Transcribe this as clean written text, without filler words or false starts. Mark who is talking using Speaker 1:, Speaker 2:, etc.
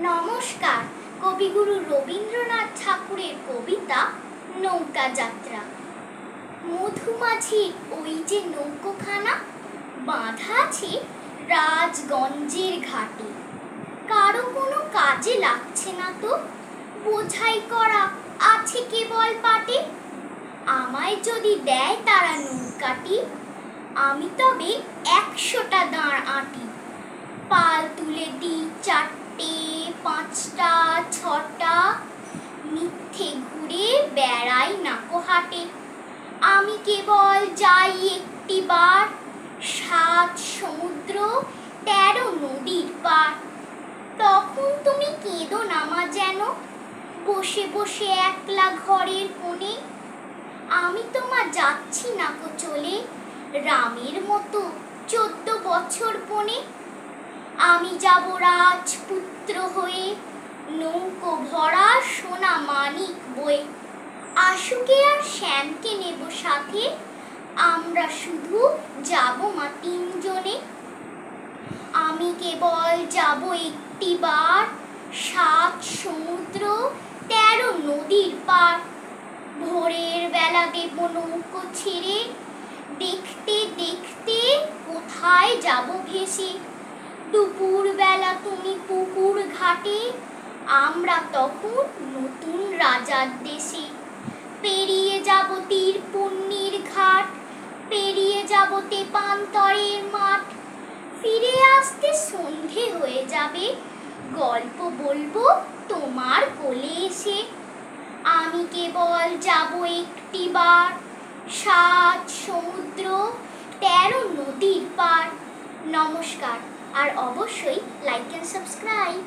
Speaker 1: নমস্কার। কবিগুরু রবীন্দ্রনাথ ঠাকুরের কবিতা নৌকা যাত্রা। মধুমাঝির ওই যে নৌকোখানা বাঁধা আছে রাজগঞ্জের ঘাটে, কারো কোনো কাজে লাগছে না তো, বোঝাই করা আছে কেবল পাটে। আমায় যদি দেয় তারা নৌকাটি, আমি তবে 100টা দাঁড় আঁটি। পাল তুলে দিই 4টে 5টা 6টা, মিথ্যে ঘুরে বেড়াই নাকো হাটে। আমি কেবল যাই একটিবার, 7 সমুদ্র 13 নদীর পার। তখন তুমি কেঁদো না মা যেন, বসে বসে একলা ঘরের কোণে। আমি তোমার যাচ্ছি নাকো চলে, রামের মতো 14 বছর বনে। আমি যাব রাজপুত্র হয়ে, নৌকো ভরা সোনা মানিক বয়ে। আশুকে আর শ্যামকে নেব সাথে, আমরা শুধু যাব মা 3 জনে। আমি কেবল যাব একটিবার, 7 সমুদ্র 13 নদীর পার। ভোরের বেলা দেব নৌকো ছেড়ে, দেখতে দেখতে কোথায় যাব ভেসে। দুপুর বেলা তুমি পুকুর ঘাটে, আমরা তখন নতুন রাজার দেশে। পেরিয়ে যাব তীরপুণ্যির ঘাট, পেরিয়ে যাব তেপান্তরের মাঠ। ফিরে আসতে সন্ধে হয়ে যাবে, গল্প বলবো তোমার কোলে এসে। আমি কেবল যাব একটিবার, 7 সমুদ্র 13 নদীর পার। নমস্কার, আর অবশ্যই লাইক এন্ড সাবস্ক্রাইব।